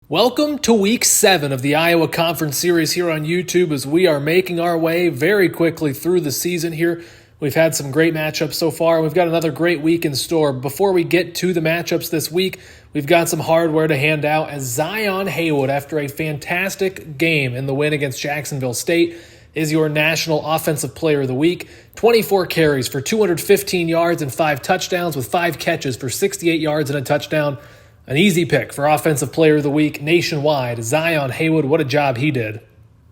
Welcome to Week 7 of the Iowa Conference Series here on YouTube as we are making our way very quickly through the season here. We've had some great matchups so far, and we've got another great week in store. Before we get to the matchups this week, we've got some hardware to hand out as Zion Haywood, after a fantastic game in the win against Jacksonville State, is your National Offensive Player of the Week. 24 carries for 215 yards and 5 touchdowns with 5 catches for 68 yards and a touchdown. An easy pick for Offensive Player of the Week nationwide. Zion Haywood, what a job he did.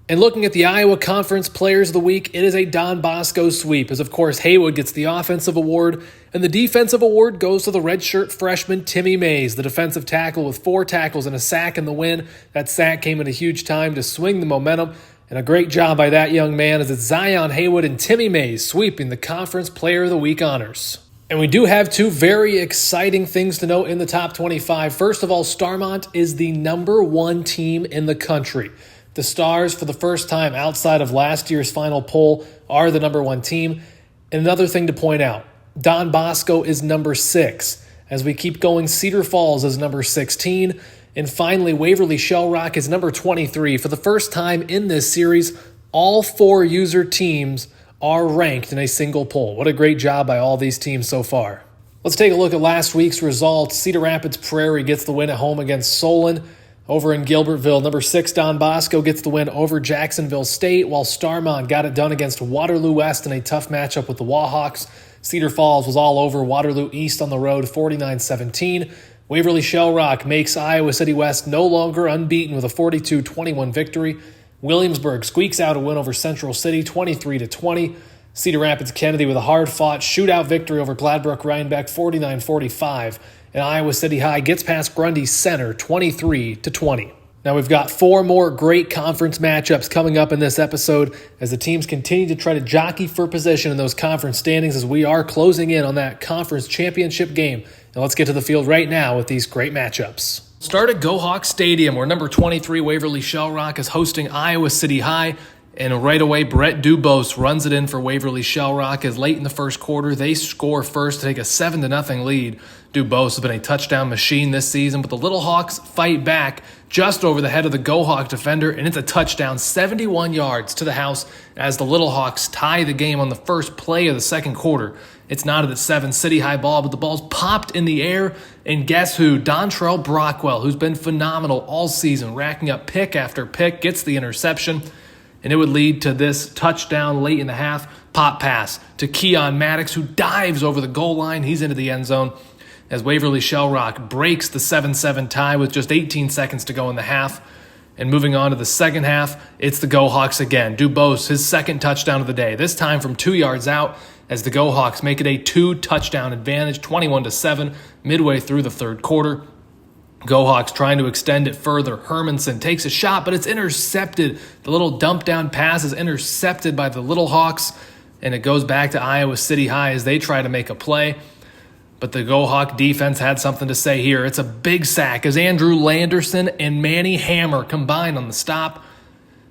And looking at the Iowa Conference Players of the Week, it is a Don Bosco sweep, as of course Haywood gets the offensive award, and the defensive award goes to the redshirt freshman Timmy Mays, the defensive tackle with 4 tackles and a sack in the win. That sack came at a huge time to swing the momentum, and a great job by that young man as it's Zion Haywood and Timmy Mays sweeping the Conference Player of the Week honors. And we do have 2 very exciting things to note in the top 25. First of all, Starmont is the number 1 team in the country. The Stars, for the first time outside of last year's final poll, are the number 1 team. And another thing to point out, Don Bosco is number 6. As we keep going, Cedar Falls is number 16. And finally, Waverly-Shell Rock is number 23. For the first time in this series, all 4 user teams are ranked in a single poll. What a great job by all these teams so far. Let's take a look at last week's results. Cedar Rapids Prairie gets the win at home against Solon. Over in Gilbertville, number 6 Don Bosco gets the win over Jacksonville State, while Starmont got it done against Waterloo West in a tough matchup with the Wahawks. Cedar Falls was all over Waterloo East on the road, 49-17. Waverly-Shell Rock makes Iowa City West no longer unbeaten with a 42-21 victory. Williamsburg squeaks out a win over Central City, 23-20. Cedar Rapids Kennedy with a hard-fought shootout victory over Gladbrook Rhinebeck, 49-45. And Iowa City High gets past Grundy Center, 23-20. Now we've got 4 more great conference matchups coming up in this episode as the teams continue to try to jockey for position in those conference standings as we are closing in on that conference championship game. And let's get to the field right now with these great matchups. Start at Go Hawk Stadium, where number 23 Waverly-Shell Rock is hosting Iowa City High. And right away, Brett Dubose runs it in for Waverly-Shell Rock as late in the first quarter, they score first to take a 7-0 lead. Dubose has been a touchdown machine this season, but the Little Hawks fight back just over the head of the Go Hawk defender, and it's a touchdown, 71 yards to the house as the Little Hawks tie the game on the first play of the second quarter. It's knotted at 7, City High ball, but the ball's popped in the air, and guess who? Dontrell Brockwell, who's been phenomenal all season, racking up pick after pick, gets the interception. And it would lead to this touchdown late in the half, pop pass to Keon Maddox, who dives over the goal line. He's into the end zone as Waverly-Shell Rock breaks the 7-7 tie with just 18 seconds to go in the half. And moving on to the second half, it's the Go Hawks again. Dubose, his second touchdown of the day, this time from 2 yards out as the Go Hawks make it a 2-touchdown advantage, 21-7, midway through the third quarter. Go Hawks trying to extend it further. Hermanson takes a shot, but it's intercepted. The little dump down pass is intercepted by the Little Hawks, and it goes back to Iowa City High as they try to make a play. But the Go Hawk defense had something to say here. It's a big sack as Andrew Landerson and Manny Hammer combine on the stop.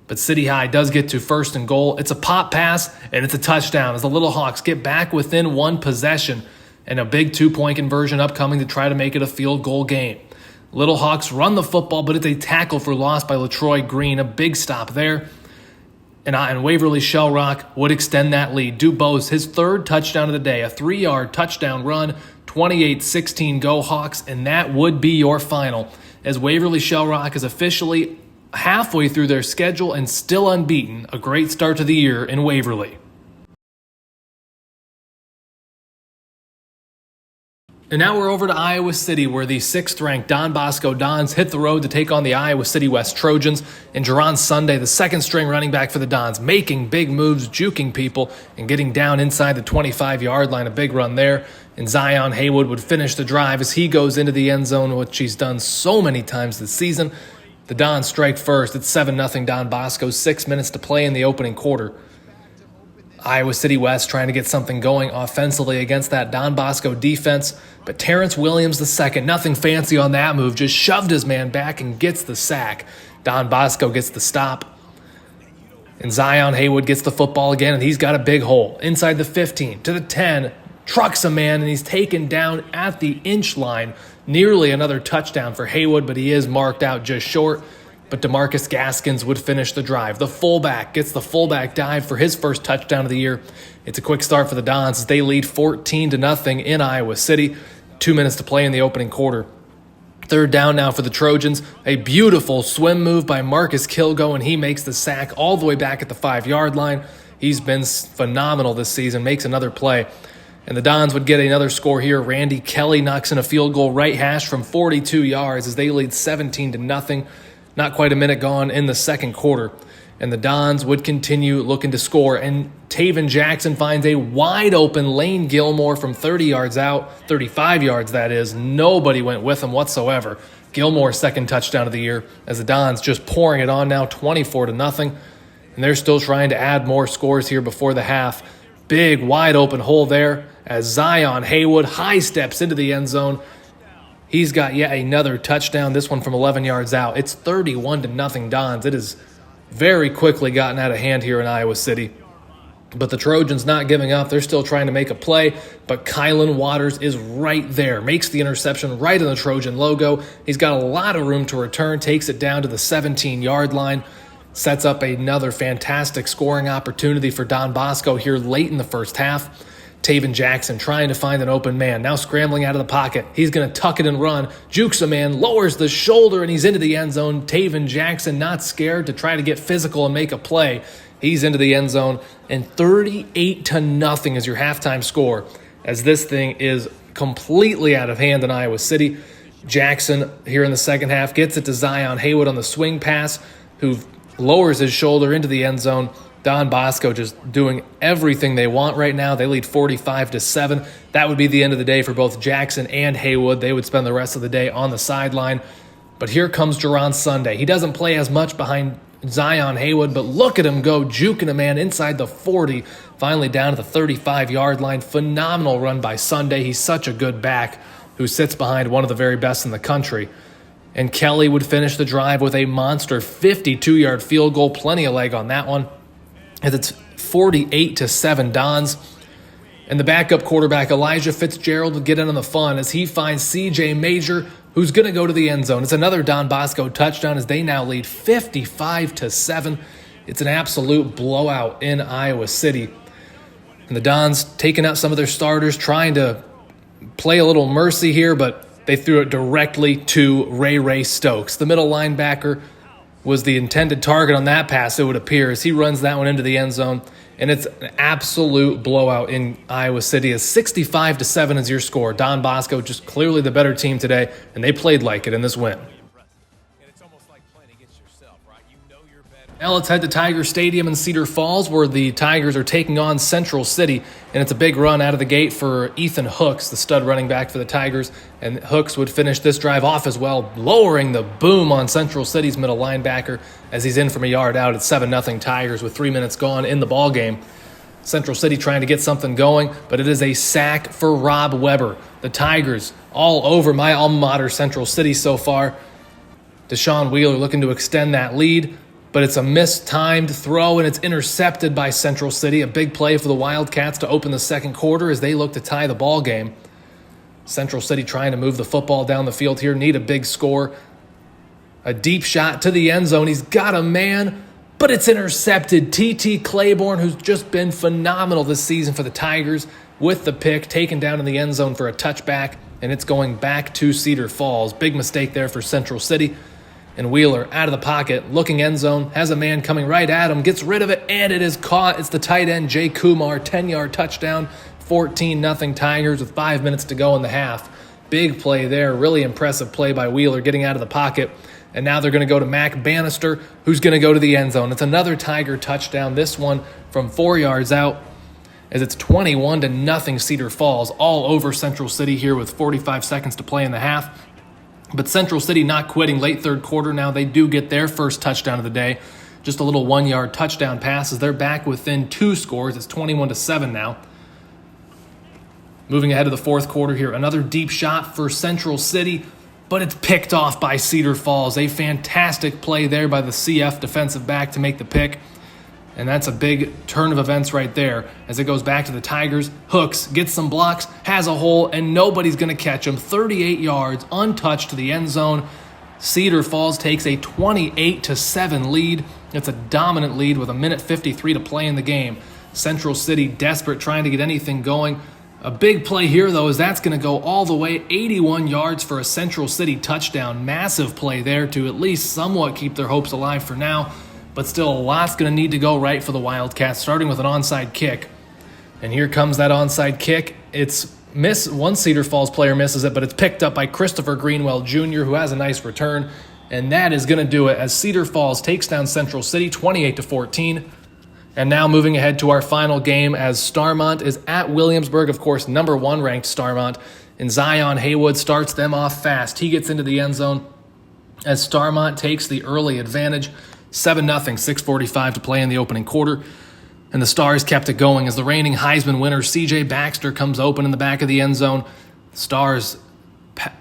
But City High does get to first and goal. It's a pop pass, and it's a touchdown as the Little Hawks get back within 1 possession, and a big 2-point conversion upcoming to try to make it a field goal game. Little Hawks run the football, but it's a tackle for loss by LaTroy Green. A big stop there. And Waverly-Shell Rock would extend that lead. Dubose, his 3rd touchdown of the day, a 3-yard touchdown run, 28-16 Go Hawks, and that would be your final, as Waverly-Shell Rock is officially halfway through their schedule and still unbeaten. A great start to the year in Waverly. And now we're over to Iowa City, where the 6th-ranked Don Bosco Dons hit the road to take on the Iowa City West Trojans. And Jerron Sunday, the 2nd-string running back for the Dons, making big moves, juking people, and getting down inside the 25-yard line. A big run there. And Zion Haywood would finish the drive as he goes into the end zone, which he's done so many times this season. The Dons strike first. It's 7-0 Don Bosco, 6 minutes to play in the opening quarter. Iowa City West trying to get something going offensively against that Don Bosco defense, but Terrence Williams II, nothing fancy on that move, just shoved his man back and gets the sack. Don Bosco gets the stop, and Zion Haywood gets the football again, and he's got a big hole inside the 15 to the 10, trucks a man, and he's taken down at the inch line. Nearly another touchdown for Haywood, but he is marked out just short. But DeMarcus Gaskins would finish the drive. The fullback gets the fullback dive for his first touchdown of the year. It's a quick start for the Dons as they lead 14-0 in Iowa City. 2 minutes to play in the opening quarter. Third down now for the Trojans. A beautiful swim move by Marcus Kilgo, and he makes the sack all the way back at the 5-yard line. He's been phenomenal this season, makes another play. And the Dons would get another score here. Randy Kelly knocks in a field goal right hash from 42 yards as they lead 17-0. Not quite a minute gone in the second quarter. And the Dons would continue looking to score. And Taven Jackson finds a wide open Lane Gilmore from 30 yards out, 35 yards that is. Nobody went with him whatsoever. Gilmore's second touchdown of the year as the Dons just pouring it on now, 24-0. And they're still trying to add more scores here before the half. Big wide open hole there as Zion Haywood high steps into the end zone. He's got yet another touchdown, this one from 11 yards out. It's 31-0 Dons. It has very quickly gotten out of hand here in Iowa City. But the Trojans not giving up. They're still trying to make a play, but Kylan Waters is right there. Makes the interception right in the Trojan logo. He's got a lot of room to return, takes it down to the 17-yard line. Sets up another fantastic scoring opportunity for Don Bosco here late in the first half. Taven Jackson trying to find an open man, now scrambling out of the pocket. He's going to tuck it and run. Jukes a man, lowers the shoulder, and he's into the end zone. Taven Jackson not scared to try to get physical and make a play. He's into the end zone, and 38-0 is your halftime score as this thing is completely out of hand in Iowa City. Jackson here in the second half gets it to Zion Haywood on the swing pass, who lowers his shoulder into the end zone. Don Bosco just doing everything they want right now. They lead 45-7. That would be the end of the day for both Jackson and Haywood. They would spend the rest of the day on the sideline. But here comes Jerron Sunday. He doesn't play as much behind Zion Haywood, but look at him go, juking a man inside the 40, finally down to the 35-yard line. Phenomenal run by Sunday. He's such a good back who sits behind one of the very best in the country. And Kelly would finish the drive with a monster 52-yard field goal. Plenty of leg on that one. As it's 48-7 Dons. And the backup quarterback, Elijah Fitzgerald, will get in on the fun as he finds C.J. Major, who's going to go to the end zone. It's another Don Bosco touchdown as they now lead 55-7. It's an absolute blowout in Iowa City. And the Dons taking out some of their starters, trying to play a little mercy here, but they threw it directly to Ray Stokes. The middle linebacker was the intended target on that pass, it would appear, as he runs that one into the end zone. And it's an absolute blowout in Iowa City. As 65-7 is your score. Don Bosco just clearly the better team today, and they played like it in this win. Now let's head to Tiger Stadium in Cedar Falls, where the Tigers are taking on Central City, and it's a big run out of the gate for Ethan Hooks, the stud running back for the Tigers, and Hooks would finish this drive off as well, lowering the boom on Central City's middle linebacker as he's in from a yard out. It's 7-0 Tigers with 3 minutes gone in the ball game. Central City trying to get something going, but it is a sack for Rob Weber. The Tigers all over my alma mater, Central City, so far. Deshaun Wheeler looking to extend that lead, but it's a mistimed throw, and it's intercepted by Central City. A big play for the Wildcats to open the second quarter as they look to tie the ball game. Central City trying to move the football down the field here, need a big score. A deep shot to the end zone. He's got a man, but it's intercepted. T.T. Claiborne, who's just been phenomenal this season for the Tigers, with the pick, taken down in the end zone for a touchback, and it's going back to Cedar Falls. Big mistake there for Central City. And Wheeler out of the pocket, looking end zone, has a man coming right at him, gets rid of it, and it is caught. It's the tight end, Jay Kumar, 10-yard touchdown, 14-0 Tigers with 5 minutes to go in the half. Big play there, really impressive play by Wheeler getting out of the pocket. And now they're going to go to Mac Bannister, who's going to go to the end zone. It's another Tiger touchdown, this one from 4 yards out, as it's 21-0 Cedar Falls, all over Central City here with 45 seconds to play in the half. But Central City not quitting late third quarter now. They do get their first touchdown of the day. Just a little 1-yard touchdown pass as they're back within 2 scores. It's 21-7 now. Moving ahead to the fourth quarter here. Another deep shot for Central City, but it's picked off by Cedar Falls. A fantastic play there by the CF defensive back to make the pick. And that's a big turn of events right there as it goes back to the Tigers. Hooks, gets some blocks, has a hole, and nobody's going to catch him. 38 yards, untouched to the end zone. Cedar Falls takes a 28-7 lead. It's a dominant lead with 1:53 to play in the game. Central City desperate, trying to get anything going. A big play here, though, is that's going to go all the way 81 yards for a Central City touchdown. Massive play there to at least somewhat keep their hopes alive for now. But still, a lot's going to need to go right for the Wildcats, starting with an onside kick. And here comes that onside kick. It's one Cedar Falls player misses it, but it's picked up by Christopher Greenwell Jr., who has a nice return. And that is going to do it as Cedar Falls takes down Central City 28-14. And now moving ahead to our final game as Starmont is at Williamsburg, of course, number 1 ranked Starmont. And Zion Haywood starts them off fast. He gets into the end zone as Starmont takes the early advantage. 7-0, 6:45 to play in the opening quarter. And the Stars kept it going as the reigning Heisman winner C.J. Baxter comes open in the back of the end zone. The Stars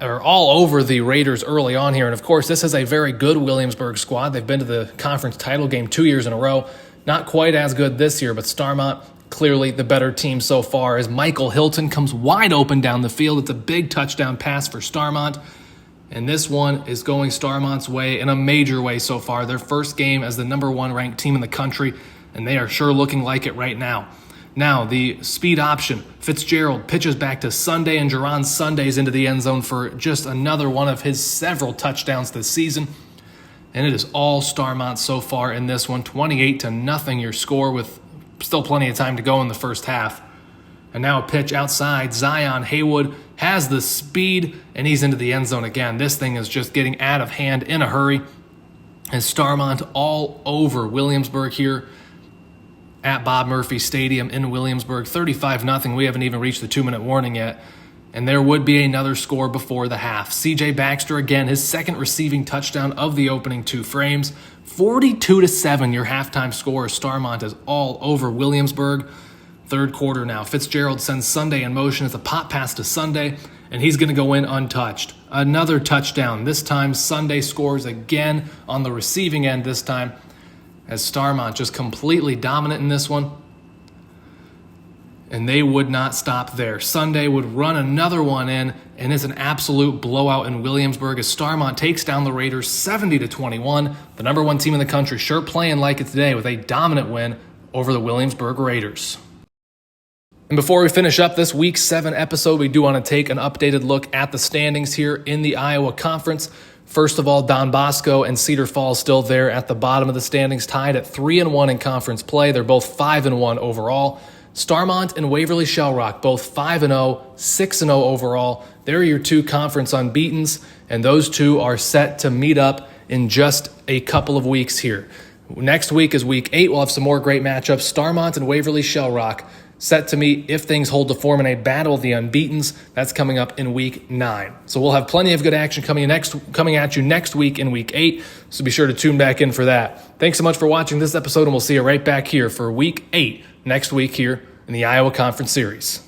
are all over the Raiders early on here. And, of course, this is a very good Williamsburg squad. They've been to the conference title game 2 years in a row. Not quite as good this year, but Starmont clearly the better team so far as Michael Hilton comes wide open down the field. It's a big touchdown pass for Starmont. And this one is going Starmont's way in a major way so far. Their first game as the number 1 ranked team in the country, and they are sure looking like it right now. Now, the speed option. Fitzgerald pitches back to Sunday, and Jerron Sunday's into the end zone for just another one of his several touchdowns this season. And it is all Starmont so far in this one. 28-0 your score with still plenty of time to go in the first half. And now a pitch outside. Zion Haywood has the speed, and he's into the end zone again. This thing is just getting out of hand in a hurry. And Starmont all over Williamsburg here at Bob Murphy Stadium in Williamsburg. 35-0. We haven't even reached the 2-minute warning yet. And there would be another score before the half. C.J. Baxter, again, his second receiving touchdown of the opening 2 frames. 42-7 your halftime score. Starmont is all over Williamsburg. Third quarter now. Fitzgerald sends Sunday in motion. It's a pop pass to Sunday, and he's going to go in untouched. Another touchdown. This time, Sunday scores again on the receiving end this time, as Starmont just completely dominant in this one. And they would not stop there. Sunday would run another one in, and it's an absolute blowout in Williamsburg as Starmont takes down the Raiders 70-21. The number 1 team in the country sure playing like it today with a dominant win over the Williamsburg Raiders. And before we finish up this Week 7 episode, we do want to take an updated look at the standings here in the Iowa Conference. First of all, Don Bosco and Cedar Falls still there at the bottom of the standings, tied at 3-1 in conference play. They're both 5-1 overall. Starmont and Waverly-Shell Rock, both 5-0, 6-0 overall. They're your 2 conference unbeatens, and those 2 are set to meet up in just a couple of weeks here. Next week is Week 8. We'll have some more great matchups. Starmont and Waverly-Shell Rock set to meet, if things hold to form, in a battle of the unbeatens. That's coming up in Week 9. So we'll have plenty of good action coming at you next week in Week 8, so be sure to tune back in for that. Thanks so much for watching this episode, and we'll see you right back here for Week 8 next week here in the Iowa Conference Series.